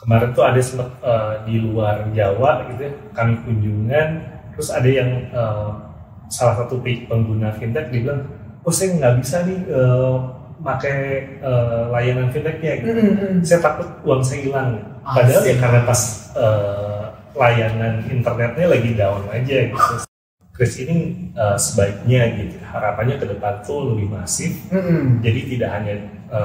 kemarin tuh ada sempat di luar Jawa gitu ya, kami kunjungan, terus ada yang salah satu pengguna fintech dibilang, oh saya nggak bisa nih pakai layanan fintechnya gitu. Saya takut uang saya hilang. Padahal ya karena pas layanan internetnya lagi down aja gitu. Kris ini sebaiknya gitu, harapannya ke depan tuh lebih masif. Jadi tidak hanya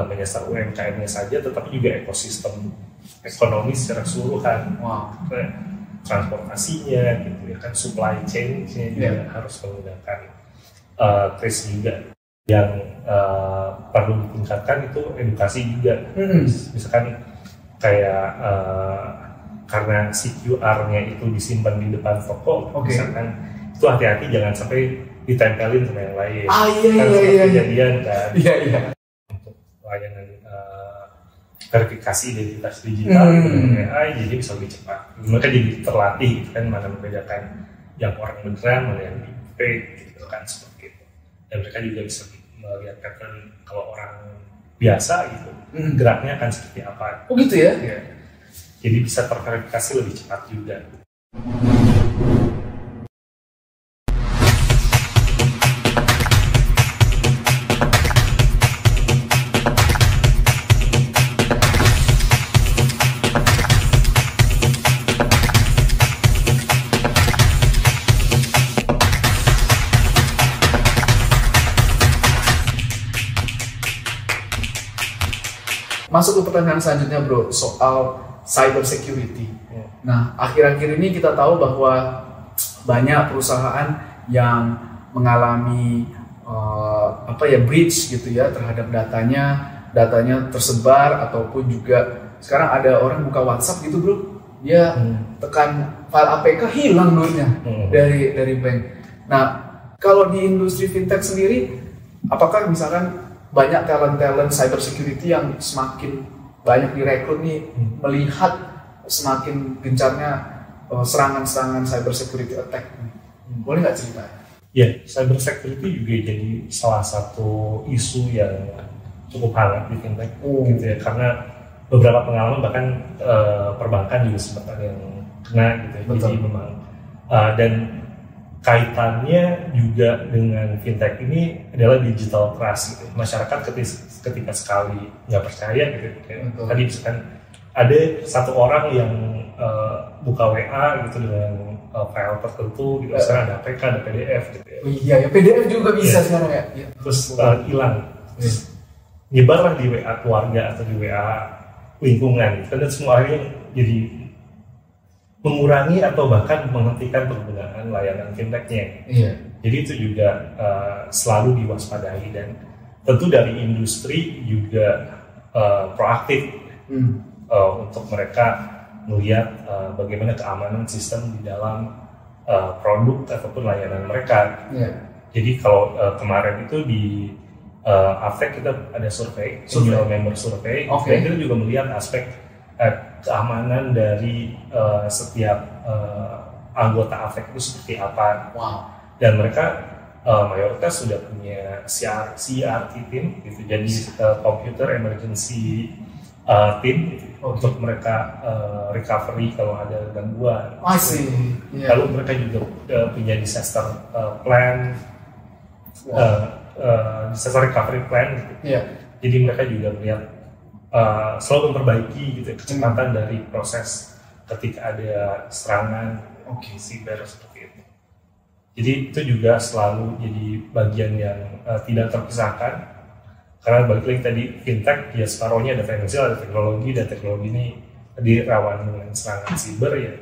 menyasar UMKM-nya saja, tetapi juga ekosistem ekonomi secara keseluruhan. Transportasinya gitu ya kan, supply chain-nya juga harus menggunakan Kris juga. Yang perlu ditingkatkan itu edukasi juga. Misalkan kayak karena si QR-nya itu disimpan di depan toko, misalkan itu hati-hati jangan sampai ditempelin sama yang lain. Kejadian kan. Untuk layanan verifikasi identitas digital dengan AI jadi bisa lebih cepat. Mereka jadi terlatih kan mana membedakan yang orang beneran mana yang fake gitu kan, seperti itu. Dan mereka juga bisa melihat pattern kalau orang biasa gitu geraknya akan seperti apa. Oh gitu ya? Jadi bisa terverifikasi lebih cepat juga. Masuk ke pertanyaan selanjutnya bro, soal cyber security. Nah, akhir-akhir ini kita tahu bahwa banyak perusahaan yang mengalami breach gitu ya terhadap datanya tersebar, ataupun juga sekarang ada orang buka WhatsApp gitu bro, dia tekan file APK hilang duitnya dari bank. Nah, kalau di industri fintech sendiri, apakah misalkan banyak talent cyber security yang semakin banyak direkrut nih melihat semakin gencarnya serangan-serangan cyber security attack? Boleh nggak cerita? Ya, cyber security juga jadi salah satu isu yang cukup hangat di fintech gitu ya, karena beberapa pengalaman bahkan perbankan juga sempat ada yang kena gitu ya. Jadi memang dan kaitannya juga dengan fintech ini adalah digital trust gitu. Masyarakat ketika sekali nggak percaya gitu. Tadi misalkan ada satu orang yang buka WA gitu dengan file tertentu gitu. Sekarang ada APK, ada PDF gitu ya. Oh iya ya, PDF juga bisa sekarang ya. Terus hilang. Nyebarlah di WA keluarga atau di WA lingkungan. Dan semua akhirnya jadi mengurangi atau bahkan menghentikan penggunaan layanan fintechnya. Jadi itu juga selalu diwaspadai, dan tentu dari industri juga proaktif untuk mereka melihat bagaimana keamanan sistem di dalam produk ataupun layanan mereka. Jadi kalau kemarin itu di Avtech kita ada survei, annual member survey, dan kita juga melihat aspek keamanan dari setiap anggota Avtech itu seperti apa. Dan mereka mayoritas sudah punya CRT team gitu, jadi computer emergency team gitu, untuk mereka recovery kalau ada gangguan. Lalu mereka juga punya disaster plan, disaster recovery plan gitu. Jadi mereka juga melihat selalu memperbaiki gitu kecepatan dari proses ketika ada serangan siber seperti itu. Jadi itu juga selalu jadi bagian yang tidak terpisahkan, karena balik lagi tadi fintech ya separuhnya ada finansial, ada teknologi, dan teknologi ini tadi rawan dengan serangan siber ya.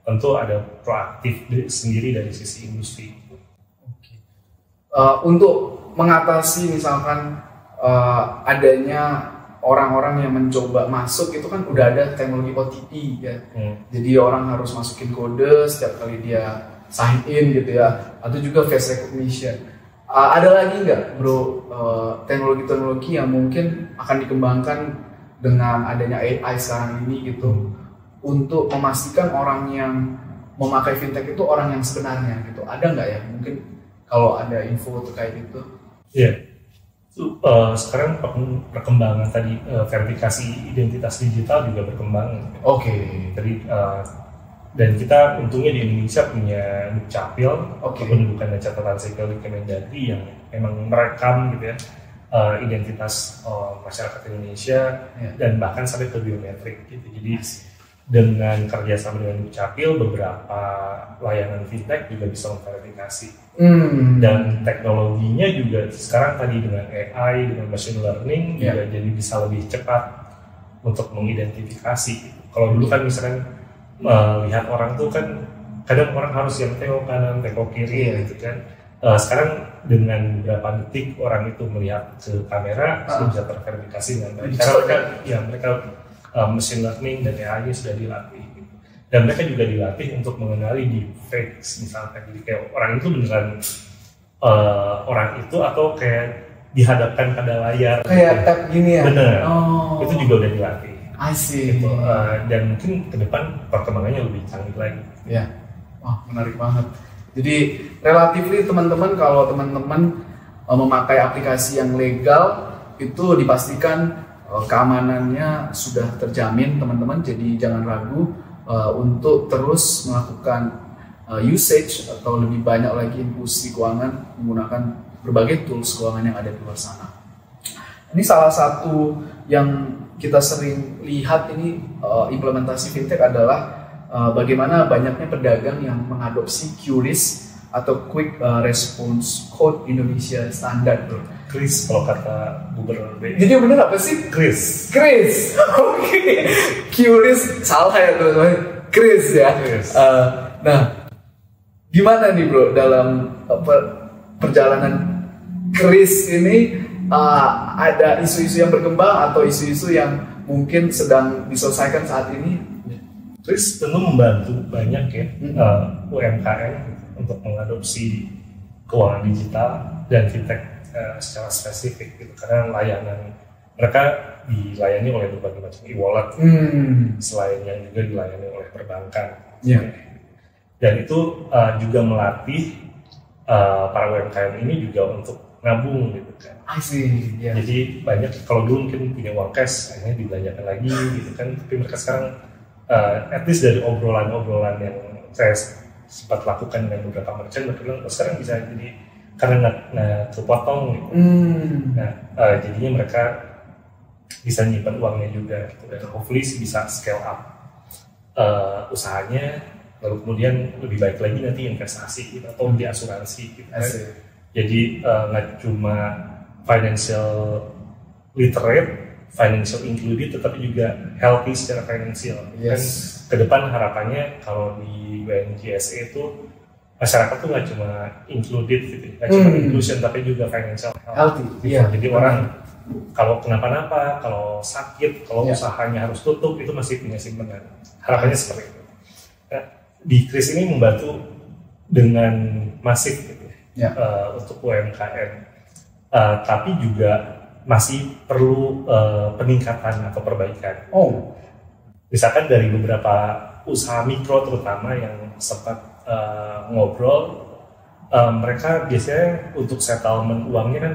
Tentu ada proaktif sendiri dari sisi industri. Untuk mengatasi misalkan adanya orang-orang yang mencoba masuk, itu kan udah ada teknologi OTP ya. Jadi orang harus masukin kode setiap kali dia sign in gitu ya, atau juga face recognition. Ada lagi nggak bro teknologi-teknologi yang mungkin akan dikembangkan dengan adanya AI sekarang ini gitu, untuk memastikan orang yang memakai fintech itu orang yang sebenarnya gitu? Ada nggak ya? Mungkin kalau ada info terkait itu? Sekarang perkembangan tadi verifikasi identitas digital juga berkembang. Jadi dan kita untungnya di Indonesia punya Dukcapil, Kependudukan dan Catatan Sipil di Kemendagri yang memang merekam gitu ya identitas masyarakat Indonesia dan bahkan sampai ke biometrik gitu. Jadi dengan kerjasama dengan Dukcapil, beberapa layanan fintech juga bisa memverifikasi. Dan teknologinya juga sekarang tadi dengan AI, dengan machine learning juga jadi bisa lebih cepat untuk mengidentifikasi. Kalau dulu kan misalkan melihat orang tuh kan kadang orang harus yang tengok kanan, tengok kiri gitu kan. Sekarang dengan beberapa detik orang itu melihat ke kamera sudah bisa terverifikasi dengan baik. Karena mereka machine learning dan AI-nya sudah dilatih. Gitu. Dan mereka juga dilatih untuk mengenali deepfakes misalkan. Jadi kayak orang itu beneran orang itu atau kayak dihadapkan pada layar. Kayak tap gini ya? Bener. Itu juga udah dilatih. I see. Gitu. Dan mungkin ke depan perkembangannya lebih canggih lagi. Ya, wah menarik banget. Jadi relatif teman-teman kalau teman-teman memakai aplikasi yang legal itu dipastikan keamanannya sudah terjamin teman-teman. Jadi jangan ragu untuk terus melakukan usage atau lebih banyak lagi inklusi keuangan menggunakan berbagai tools keuangan yang ada di luar sana. Ini salah satu yang kita sering lihat ini implementasi fintech adalah bagaimana banyaknya pedagang yang mengadopsi QRIS atau Quick Response Code Indonesia Standard. QRIS kalau kata Gubernur B. Jadi yang benar apa sih? QRIS. Oke. QRIS salah ya teman-teman. QRIS ya. Nah, gimana nih bro dalam perjalanan QRIS ini? Ada isu-isu yang berkembang atau isu-isu yang mungkin sedang diselesaikan saat ini? QRIS tentu membantu banyak ya UMKM untuk mengadopsi keuangan digital dan fintech secara spesifik gitu. Karena layanan mereka dilayani oleh berbagai macam e-wallet, selain yang juga dilayani oleh perbankan. Dan itu juga melatih para UMKM ini juga untuk nabung gitu kan. I see. Jadi banyak kalau dulu mungkin punya uang cash akhirnya dibelanjakan lagi gitu kan. Tapi mereka sekarang at least dari obrolan-obrolan yang saya sempat lakukan dengan beberapa merchant, mereka bilang sekarang bisa jadi karena nggak terpotong gitu. Nah jadinya mereka bisa nyimpan uangnya juga gitu. Dan hopefully bisa scale up usahanya, lalu kemudian lebih baik lagi nanti investasi gitu, atau di asuransi gitu kan. Jadi nggak cuma financial literate, financial included, tetapi juga healthy secara financial. Dan ke depan harapannya kalau di WNGSE itu masyarakat tuh nggak cuma included gitu, nggak cuma inclusion tapi juga financial healthy. Gitu. Jadi orang kalau kenapa-napa, kalau sakit, kalau usahanya harus tutup itu masih punya simpanan. Harapannya seperti itu. Nah, di QRIS ini membantu dengan masif gitu. Untuk UMKM, tapi juga masih perlu peningkatan atau perbaikan. Misalkan dari beberapa usaha mikro terutama yang sempat ngobrol, mereka biasanya untuk settlement uangnya kan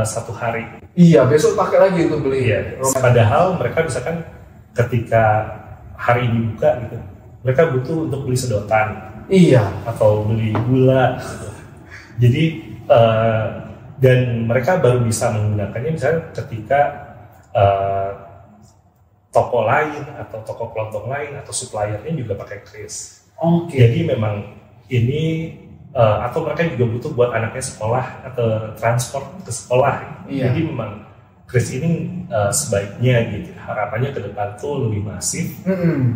1 hari. Iya, besok pakai lagi untuk beli. Padahal mereka misalkan ketika hari ini buka gitu, mereka butuh untuk beli sedotan. Atau beli gula. Gitu. Jadi dan mereka baru bisa menggunakannya misalnya ketika toko lain atau toko kelontong lain atau suppliernya juga pakai QRIS. Jadi memang ini atau mereka juga butuh buat anaknya sekolah atau transport ke sekolah. Jadi memang QRIS ini sebaiknya gitu. Harapannya ke depan tuh lebih masif.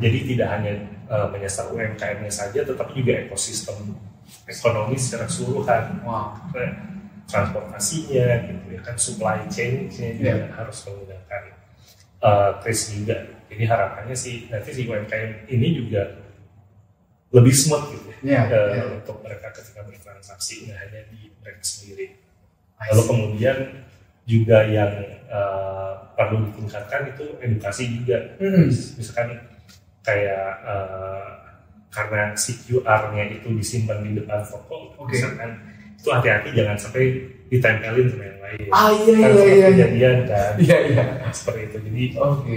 Jadi tidak hanya menyasar UMKM-nya saja, tetapi juga ekosistem ekonomi secara keseluruhan, transportasinya, gitu ya kan, supply chain-nya juga harus menggunakan QRIS juga. Jadi harapannya sih nanti si UMKM ini juga lebih smooth gitu untuk mereka ketika bertransaksi, nggak hanya di mereka sendiri. Lalu kemudian juga yang perlu ditingkatkan itu edukasi juga, misalkan kayak karena si QR-nya itu disimpan di depan toko, misalkan itu hati-hati jangan sampai ditempelin sama yang lain. Iya. Kejadian kan. Iya. Seperti itu. Jadi Oke.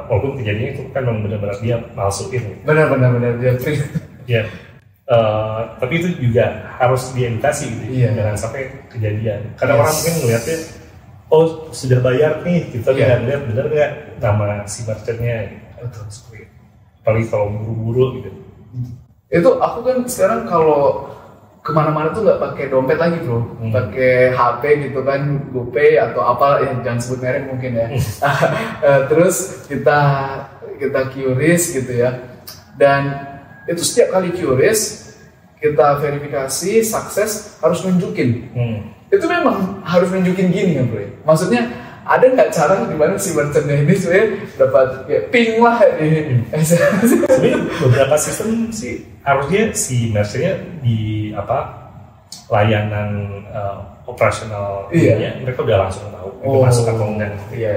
walaupun kejadiannya itu kan memang benar-benar dia malsuin. Benar dia print. Ya. Tapi itu juga harus diedukasi gitu. Iya. Jangan sampai kejadian. Karena orang mungkin ngeliatnya, oh sudah bayar nih, kita nggak lihat benar nggak nama si merchantnya. Betul seperti itu. Apalagi kalau buru-buru gitu. Itu aku kan sekarang kalau kemana-mana tuh nggak pakai dompet lagi bro, pakai HP gitu kan, GoPay atau apa, jangan sebut merek mungkin ya. Terus kita QRIS gitu ya, dan itu setiap kali QRIS kita verifikasi sukses harus nunjukin. Itu memang harus nunjukin gini ya bro. Maksudnya ada nggak cara gimana si merchantnya ini sebenarnya dapat ya, ping lah ini? Sebenarnya beberapa sistem sih harusnya si merchantnya di layanan operasional mereka udah langsung tahu itu masuk atau enggak. Iya.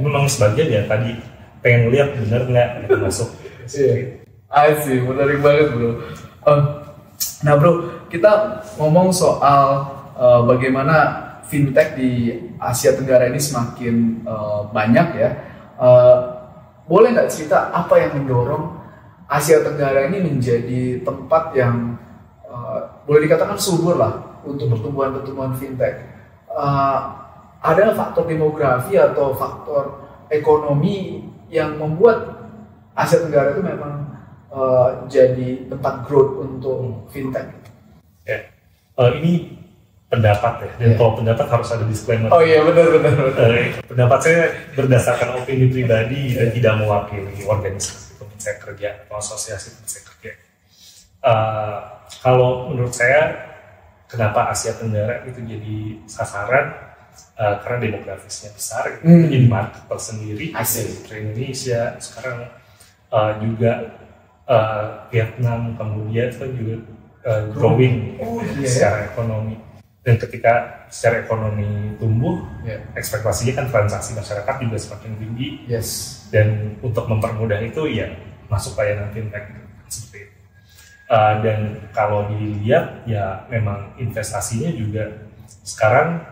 Memang sebagian ya tadi pengen lihat bener nggak itu masuk. Asik, menarik banget bro. Nah bro, kita ngomong soal bagaimana fintech di Asia Tenggara ini semakin banyak ya. Boleh nggak cerita apa yang mendorong Asia Tenggara ini menjadi tempat yang boleh dikatakan subur lah untuk pertumbuhan fintech? Ada faktor demografi atau faktor ekonomi yang membuat Asia Tenggara itu memang jadi tempat growth untuk fintech? Ini pendapat ya, dan kalau pendapat harus ada disclaimer. Oh iya benar. Pendapat saya berdasarkan opini pribadi dan tidak mewakili organisasi tempat saya kerja atau asosiasi tempat saya kerja. Kalau menurut saya, kenapa Asia Tenggara itu jadi sasaran? Karena demografisnya besar, itu jadi market tersendiri. Ke Indonesia sekarang juga Vietnam, Kamboja itu kan juga growing secara ekonomi. Dan ketika secara ekonomi tumbuh, ekspektasinya kan transaksi masyarakat juga semakin tinggi. Dan untuk mempermudah itu ya masuk layanan fintech seperti itu. Dan kalau dilihat ya memang investasinya juga sekarang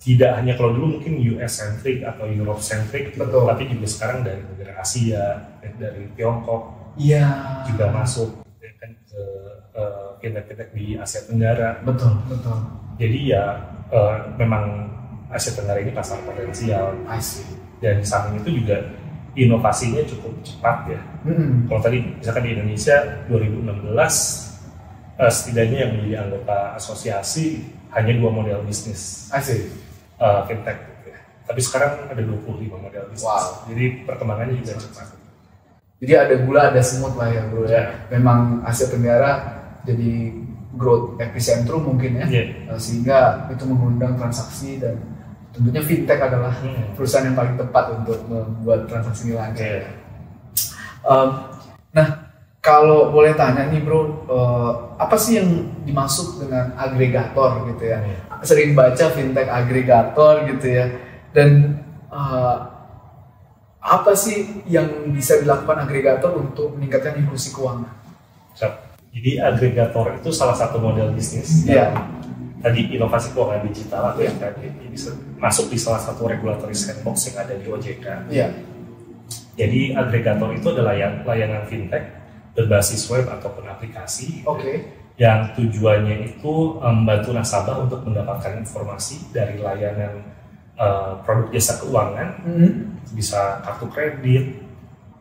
tidak hanya kalau dulu mungkin US centric atau Europe centric gitu, tapi juga sekarang dari negara Asia, dari Tiongkok juga masuk kan ke fintech di Asia Tenggara. Betul. Jadi ya memang Asia Tenggara ini pasar potensial. Dan samping itu juga inovasinya cukup cepat ya. Kalau tadi misalkan di Indonesia 2016 setidaknya yang menjadi anggota asosiasi hanya 2 model bisnis fintech gitu ya. Tapi sekarang ada 25 model bisnis. Jadi perkembangannya juga cepat. Jadi ada gula ada semut lah ya bro ya. Memang Asia Tenggara jadi growth epicentrum mungkin ya, sehingga itu mengundang transaksi dan tentunya fintech adalah perusahaan yang paling tepat untuk membuat transaksi ini lancar. Nah, kalau boleh tanya nih bro, apa sih yang dimaksud dengan agregator gitu ya? Sering baca fintech agregator gitu ya, dan apa sih yang bisa dilakukan agregator untuk meningkatkan inklusi keuangan? Jadi agregator itu salah satu model bisnis. Tadi inovasi keuangan digital atau yang tadi bisa masuk di salah satu regulatory sandbox yang ada di OJK. Jadi agregator itu adalah layanan fintech berbasis web ataupun aplikasi yang tujuannya itu membantu nasabah untuk mendapatkan informasi dari layanan produk jasa keuangan, bisa kartu kredit,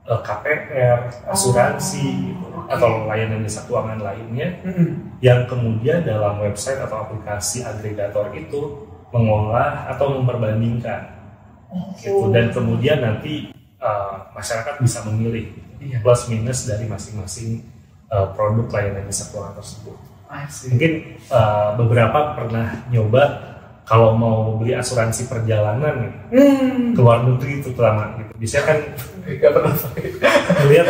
KPR, asuransi, atau layanan jasa keuangan lainnya, yang kemudian dalam website atau aplikasi agregator itu mengolah atau memperbandingkan, gitu. Dan kemudian nanti masyarakat bisa memilih plus minus dari masing-masing produk layanan jasa keuangan tersebut. Mungkin beberapa pernah nyoba kalau mau beli asuransi perjalanan ke luar negeri itu terutama gitu. Biasanya kan melihat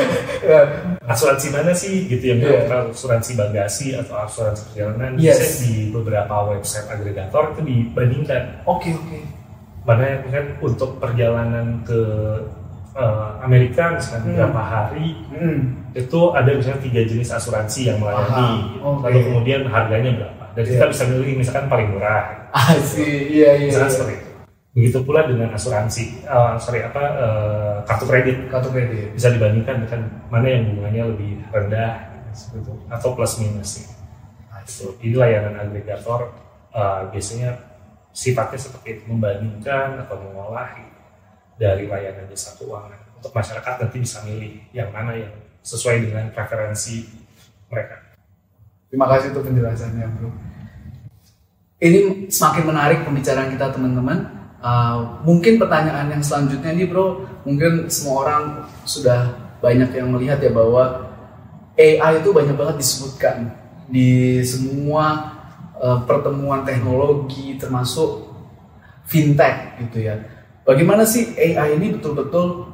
asuransi mana sih gitu yang asuransi bagasi atau asuransi perjalanan. Biasanya di beberapa website agregator itu dibandingkan. Mana kan untuk perjalanan ke Amerika misalnya beberapa hari itu ada misalnya 3 jenis asuransi yang melayani. Lalu kemudian harganya berapa. dan kita bisa milih misalkan paling murah. Iya. Misalkan seperti itu. Begitu pula dengan asuransi, kartu kredit. Kartu kredit Bisa dibandingkan dengan mana yang bunganya lebih rendah, seperti itu, atau plus minus. Ini layanan agregator biasanya sifatnya seperti itu, membandingkan atau mengolah dari layanan jasa keuangan untuk masyarakat nanti bisa milih yang mana yang sesuai dengan preferensi mereka. Terima kasih untuk penjelasannya, Bro. Ini semakin menarik pembicaraan kita, teman-teman. Mungkin pertanyaan yang selanjutnya nih, Bro, mungkin semua orang sudah banyak yang melihat ya bahwa AI itu banyak banget disebutkan di semua pertemuan teknologi termasuk fintech gitu ya. Bagaimana sih AI ini betul-betul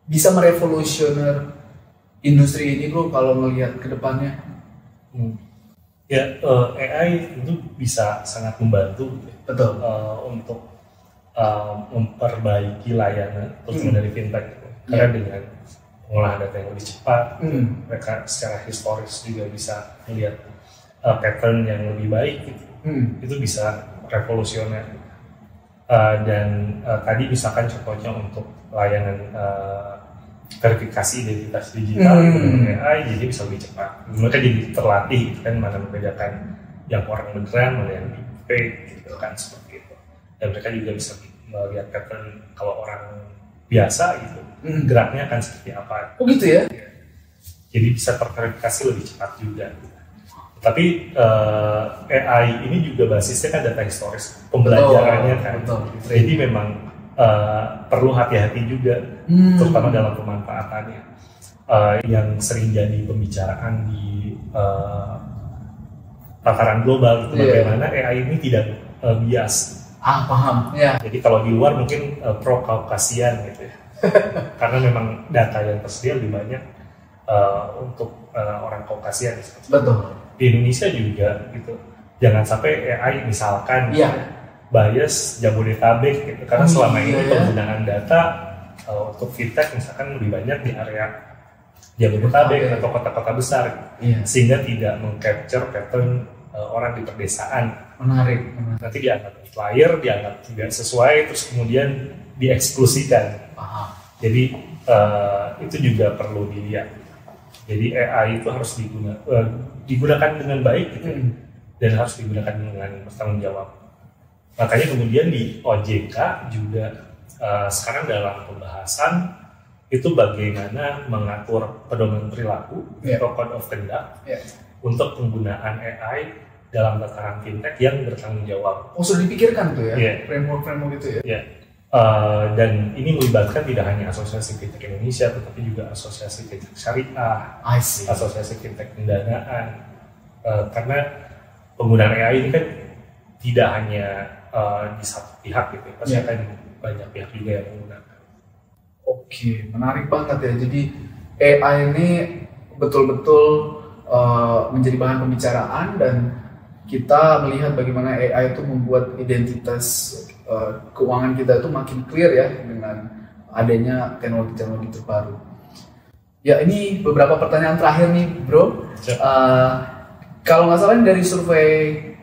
bisa merevolusioner industri ini, Bro, kalau melihat ke depannya? Ya, AI itu bisa sangat membantu Betul. untuk memperbaiki layanan terutama dari fintech karena dengan pengolahan data yang lebih cepat, mereka secara historis juga bisa melihat pattern yang lebih baik gitu. Itu bisa revolusioner. Dan tadi misalkan contohnya untuk layanan verifikasi identitas digital dengan AI, jadi bisa lebih cepat. Mereka jadi terlatih gitu kan, mana membedakan yang orang beneran mana yang fake gitu kan, seperti itu. Dan mereka juga bisa melihat pattern kalau orang biasa gitu, geraknya akan seperti apa. Oh gitu ya? Jadi bisa terverifikasi lebih cepat juga. Tapi AI ini juga basisnya kan data historis, pembelajarannya kan. Jadi memang perlu hati-hati juga, terutama dalam pemanfaatannya. Yang sering jadi pembicaraan di tataran global itu bagaimana AI ini tidak bias. Paham. Ya. Jadi kalau di luar mungkin pro-Kaukasian gitu ya. Karena memang data yang tersedia lebih banyak untuk orang Kaukasian. Betul. Di Indonesia juga gitu. Jangan sampai AI misalkan bias Jabodetabek gitu. Karena selama ini penggunaan data untuk fintech misalkan lebih banyak di area Jabodetabek atau kota-kota besar, sehingga tidak meng-capture pattern orang di pedesaan. Menarik. Nanti dianggap flyer, dianggap tidak sesuai, terus kemudian dieksklusikan. Jadi itu juga perlu dilihat. Jadi AI itu harus digunakan dengan baik gitu, dan harus digunakan dengan bertanggung jawab. Makanya kemudian di OJK juga sekarang dalam pembahasan itu bagaimana mengatur pedoman perilaku atau code of conduct untuk penggunaan AI dalam tataran fintech yang bertanggung jawab. Sudah dipikirkan tuh ya, framework itu ya. Dan ini melibatkan tidak hanya Asosiasi Fintech Indonesia, tetapi juga Asosiasi Fintech Syariah, Asosiasi Fintech Pendanaan. Karena penggunaan AI ini kan tidak hanya di satu pihak gitu, pasti akan banyak pihak juga yang menggunakan. Oke, menarik banget ya. Jadi AI ini betul-betul menjadi bahan pembicaraan, dan kita melihat bagaimana AI itu membuat identitas keuangan kita itu makin clear ya dengan adanya teknologi-teknologi terbaru. Ya, ini beberapa pertanyaan terakhir nih, Bro. Kalau nggak salah dari survei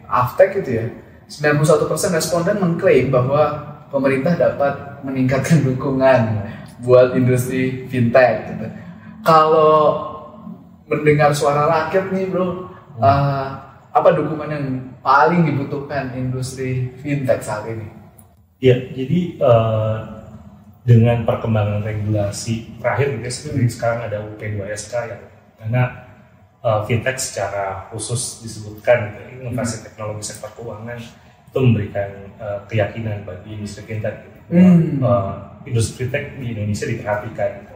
Aftek gitu ya, 91% responden mengklaim bahwa pemerintah dapat meningkatkan dukungan buat industri fintech gitu. Kalau mendengar suara rakyat nih, Bro, apa dukungan yang paling dibutuhkan industri fintech saat ini? Ya, jadi dengan perkembangan regulasi terakhir gitu, seperti sekarang ada UP2SK yang mana fintech secara khusus disebutkan gitu, inovasi teknologi sektor keuangan itu memberikan keyakinan bagi industri fintech gitu. Industri fintech di Indonesia diperhatikan gitu.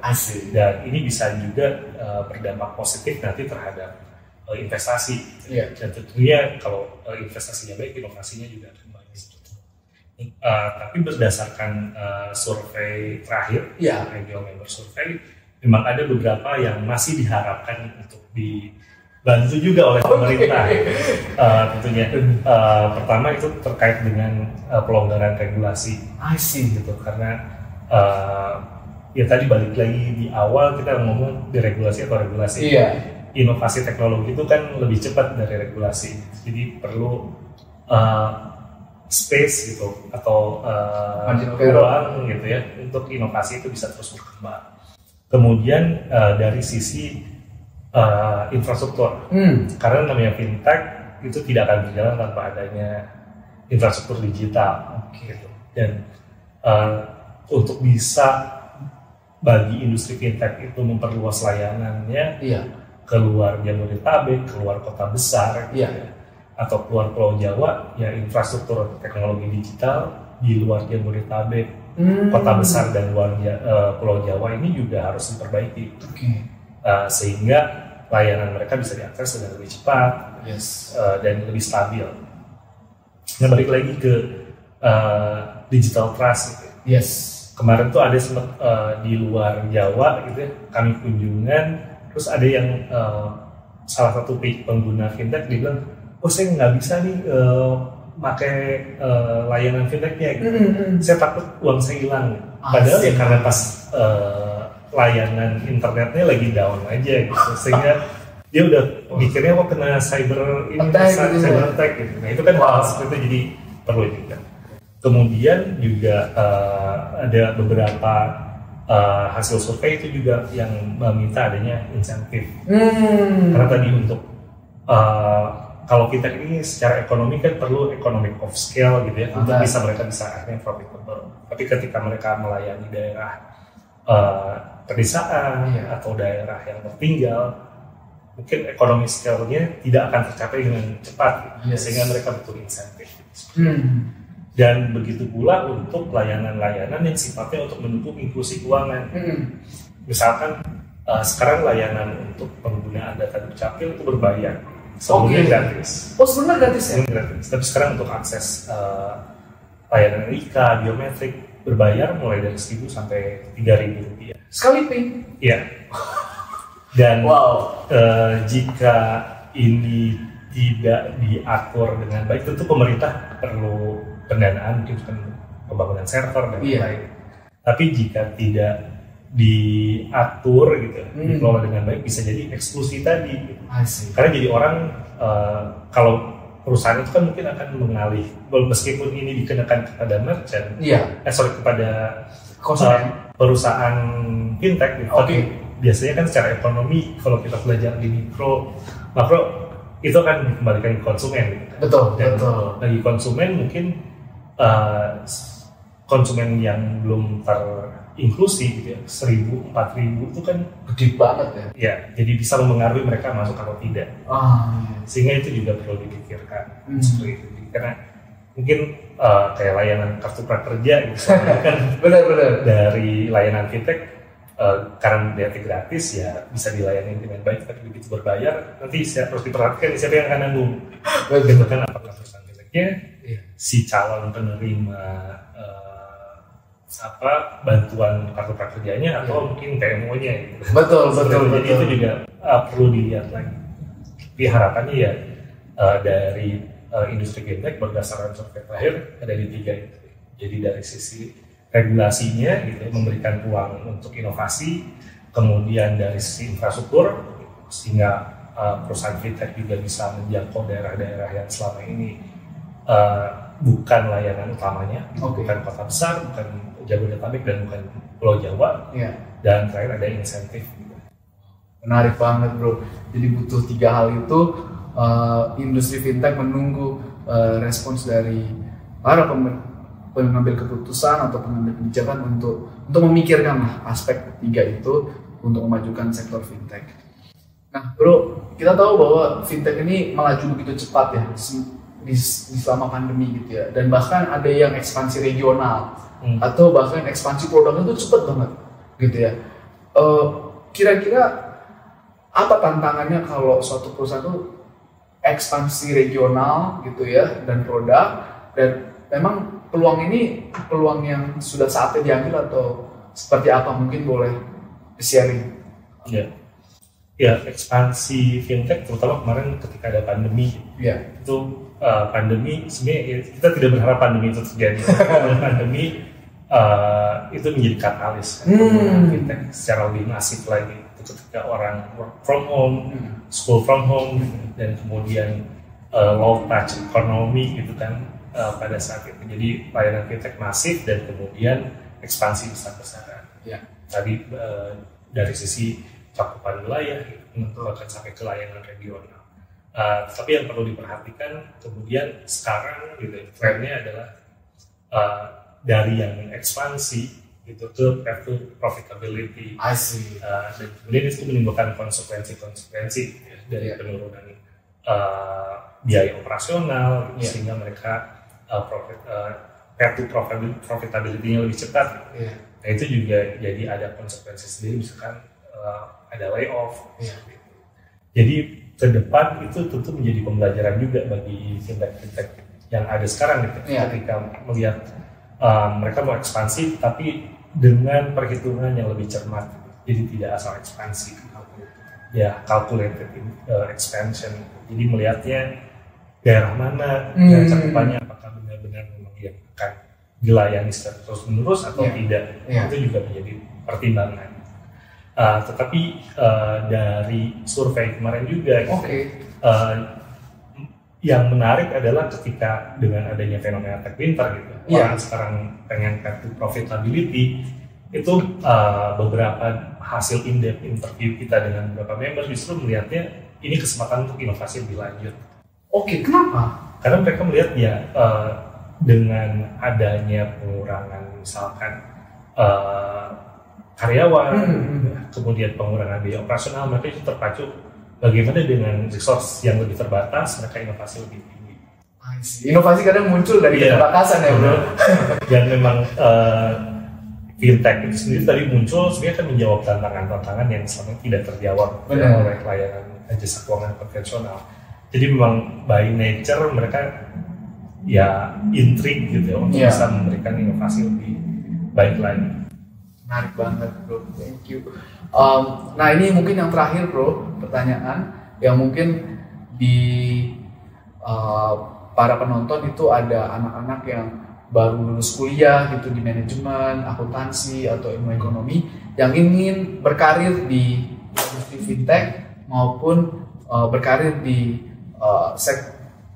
Dan ini bisa juga berdampak positif nanti terhadap investasi dan tentunya kalau investasinya baik, inovasinya juga akan baik. Tapi berdasarkan survei terakhir, Regional Member Survey, memang ada beberapa yang masih diharapkan untuk dibantu juga oleh pemerintah. Tentunya pertama itu terkait dengan pelonggaran regulasi, gitu, karena ya tadi balik lagi di awal kita ngomong deregulasi atau regulasi. inovasi teknologi itu kan lebih cepat dari regulasi, jadi perlu space gitu atau ruang gitu ya untuk inovasi itu bisa terus berkembang. Kemudian dari sisi infrastruktur, karena namanya fintech itu tidak akan berjalan tanpa adanya infrastruktur digital, gitu. Dan untuk bisa bagi industri fintech itu memperluas layanannya keluar Jabodetabek, keluar kota besar, gitu ya, atau keluar Pulau Jawa, ya infrastruktur teknologi digital di luar Jabodetabek, kota besar dan luar Pulau Jawa ini juga harus diperbaiki, sehingga layanan mereka bisa diakses dengan lebih cepat dan lebih stabil. Nah, balik lagi ke digital trust gitu. Kemarin tuh ada sempat di luar Jawa gitu ya, kami kunjungan, terus ada yang salah satu pengguna fintech dia bilang, oh saya nggak bisa nih pakai layanan fintechnya gitu. Saya takut uang saya hilang. Padahal ya karena pas layanan internetnya lagi down aja gitu, sehingga dia udah mikirnya kok kena cyber attack gitu. Nah itu kan hal seperti itu, jadi perlu juga. Kemudian juga ada beberapa hasil survei itu juga yang meminta adanya insentif. Karena tadi untuk kalau kita ini secara ekonomi kan perlu economic of scale gitu ya, untuk mereka bisa akhirnya profitable. Tapi ketika mereka melayani daerah pedesaan atau daerah yang tertinggal, mungkin ekonomi scale-nya tidak akan tercapai dengan cepat, sehingga mereka butuh insentif. Dan begitu pula untuk layanan-layanan yang sifatnya untuk mendukung inklusi keuangan. Misalkan sekarang layanan untuk penggunaan data dukcapil itu berbayar, sebelumnya gratis. Sebelumnya gratis ya? Gratis. Tapi sekarang untuk akses layanan NIK, biometrik berbayar mulai dari 1.000 sampai 3.000 rupiah. Sekali pay? Iya. Dan jika ini tidak diatur dengan baik, tentu pemerintah perlu pendanaan, mungkin pembangunan server dan lain-lain. Tapi jika tidak diatur gitu, dikelola dengan baik, bisa jadi eksklusi tadi. Gitu. Karena jadi orang kalau perusahaan itu kan mungkin akan mengalih, meskipun ini dikenakan kepada merchant, kepada perusahaan fintech, gitu. Tapi biasanya kan secara ekonomi kalau kita belajar di makro itu akan dikembalikan ke konsumen. Betul. Bagi konsumen mungkin konsumen yang belum terinklusi gitu ya, 1.000, 4.000 itu kan gede banget ya. Ya, jadi bisa mempengaruhi mereka masuk atau tidak. Sehingga itu juga perlu dipikirkan seperti itu. Karena mungkin kayak layanan kartu prakerja gitu, kan benar. Dari layanan fintech karena dia gratis ya bisa dilayani dengan baik, tapi begitu berbayar nanti harus diperhatikan siapa yang akan nanggung. Gitu kan, apakah perusahaan fintechnya, si calon penerima bantuan kartu prakerjanya, atau mungkin TMO-nya gitu. Betul. Jadi itu juga perlu dilihat lagi. Tapi harapannya ya dari industri fintech berdasarkan survei terakhir ada di 3 itu. Jadi dari sisi regulasinya gitu, memberikan ruang untuk inovasi, kemudian dari sisi infrastruktur sehingga perusahaan fintech juga bisa menjangkau daerah-daerah yang selama ini bukan layanan utamanya, bukan kota besar, bukan Jabodetabek dan bukan Pulau Jawa, dan terakhir ada insentif. Menarik banget bro. Jadi butuh 3 hal itu, industri fintech menunggu respons dari para pengambil keputusan atau pengambil kebijakan untuk memikirkan aspek 3 itu untuk memajukan sektor fintech. Nah bro, kita tahu bahwa fintech ini melaju begitu cepat ya di selama pandemi gitu ya, dan bahkan ada yang ekspansi regional atau bahkan ekspansi produknya itu cepat banget gitu ya. Kira-kira apa tantangannya kalau suatu perusahaan itu ekspansi regional gitu ya dan produk, dan memang peluang ini peluang yang sudah saatnya diambil atau seperti apa, mungkin boleh sharing? Ya, ekspansi fintech terutama kemarin ketika ada pandemi, itu pandemi sebenarnya kita tidak berharap pandemi itu terjadi. Pandemi itu menjadi katalis penggunaan fintech secara lebih masif lagi. ketika orang work from home, school from home, dan kemudian low touch economy gitu kan pada saat itu. Jadi layanan fintech masif dan kemudian ekspansi besar-besaran. Ya. Tadi dari sisi cakupan wilayah, gitu, bahkan sampai ke layanan regional. Tapi yang perlu diperhatikan kemudian sekarang gitu, trennya adalah dari yang ekspansi gitu ke path to profitability. Dan kemudian itu menimbulkan konsekuensi ya, dari penurunan biaya operasional sehingga mereka path to profitability-nya lebih cepat. Nah itu juga jadi ada konsekuensi sendiri, misalkan ada layoff. Gitu. Jadi ke depan itu tentu menjadi pembelajaran juga bagi fintech yang ada sekarang gitu. Ketika melihat mereka mau ekspansi tapi dengan perhitungan yang lebih cermat, jadi tidak asal ekspansi, ya calculated expansion. Jadi melihatnya daerah mana dan cakupannya, apakah benar-benar memang yang akan dilayani secara terus-menerus atau tidak, itu juga menjadi pertimbangan. Tetapi dari survei kemarin juga, yang menarik adalah ketika dengan adanya fenomena tech winter gitu, orang sekarang pengen path to profitability, itu beberapa hasil in-depth interview kita dengan beberapa member justru melihatnya ini kesempatan untuk inovasi lebih lanjut. Kenapa? Karena mereka melihat ya dengan adanya pengurangan misalkan karyawan, kemudian pengurangan biaya operasional, mereka itu terpacu bagaimana dengan resource yang lebih terbatas, mereka inovasi lebih tinggi. Inovasi kadang muncul dari keterbatasan ya bro. Dan memang fintech itu sendiri tadi muncul sebenarnya kan menjawab tantangan-tantangan yang selama ini tidak terjawab oleh layanan jasa keuangan konvensional. Jadi memang by nature mereka ya intrigue gitu ya untuk bisa memberikan inovasi lebih baik lagi. Menarik banget bro, thank you. Nah ini mungkin yang terakhir bro, pertanyaan yang mungkin di para penonton itu ada anak-anak yang baru lulus kuliah gitu di manajemen, akuntansi atau ilmu ekonomi yang ingin berkarir di industri fintech maupun berkarir di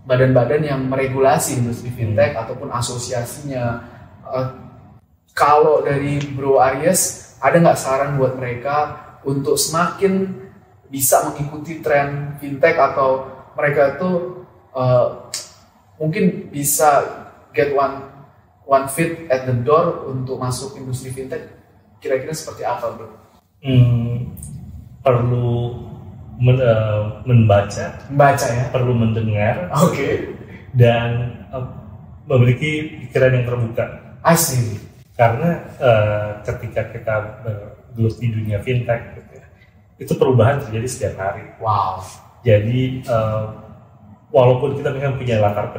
badan-badan yang meregulasi industri fintech ataupun asosiasinya. Kalau dari Bro Aries, ada nggak saran buat mereka untuk semakin bisa mengikuti tren fintech atau mereka itu mungkin bisa get one feet at the door untuk masuk industri fintech? Kira-kira seperti apa bro? Perlu membaca ya, perlu mendengar, dan memiliki pikiran yang terbuka. Asli. Karena ketika kita bergelut di dunia fintech gitu ya, itu perubahan terjadi setiap hari. Wow. Jadi walaupun kita memang punya latar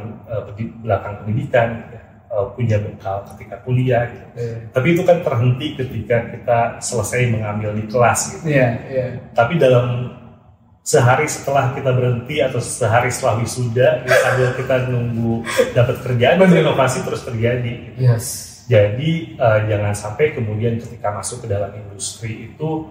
belakang pendidikan, punya bekal ketika kuliah, gitu. Tapi itu kan terhenti ketika kita selesai mengambil di kelas. Gitu. Tapi dalam sehari setelah kita berhenti atau sehari setelah wisuda, sambil kita nunggu dapat kerjaan, inovasi terus terjadi. Gitu. Jadi jangan sampai kemudian ketika masuk ke dalam industri itu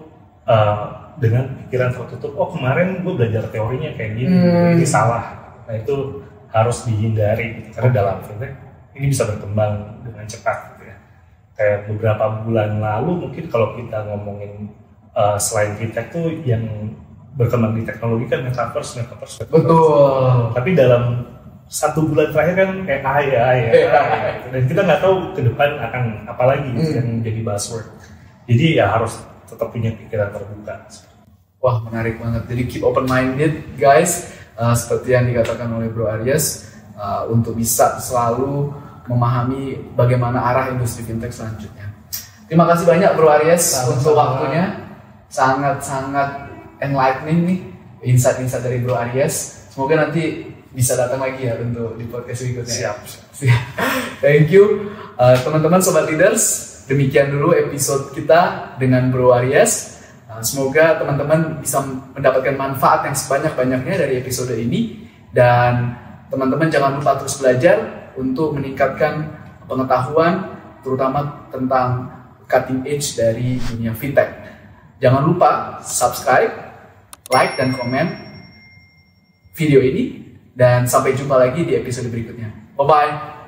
dengan pikiran tertutup, kemarin gue belajar teorinya kayak gini, ini salah. Nah itu harus dihindari, gitu. Karena dalam fintech ini bisa berkembang dengan cepat. Gitu ya. Kayak beberapa bulan lalu mungkin kalau kita ngomongin selain fintech tuh yang berkembang di teknologi kan metaverse. Betul. Tapi dalam 1 bulan terakhir kan kayak AI. Dan kita nggak tahu ke depan akan apa lagi gitu yang jadi buzzword. Jadi ya harus tetap punya pikiran terbuka. Wah menarik banget. Jadi keep open minded guys, seperti yang dikatakan oleh Bro Aries, untuk bisa selalu memahami bagaimana arah industri fintech selanjutnya. Terima kasih banyak Bro Aries untuk waktunya. Sangat-sangat enlightening nih insight-insight dari Bro Aries. Semoga nanti bisa datang lagi ya untuk di podcast berikutnya. Siap. Thank you teman-teman sobat leaders. Demikian dulu episode kita dengan Bro Aries. Semoga teman-teman bisa mendapatkan manfaat yang sebanyak-banyaknya dari episode ini, dan teman-teman jangan lupa terus belajar untuk meningkatkan pengetahuan terutama tentang cutting edge dari dunia fintech. Jangan lupa subscribe, like, dan komen video ini. Dan sampai jumpa lagi di episode berikutnya. Bye-bye.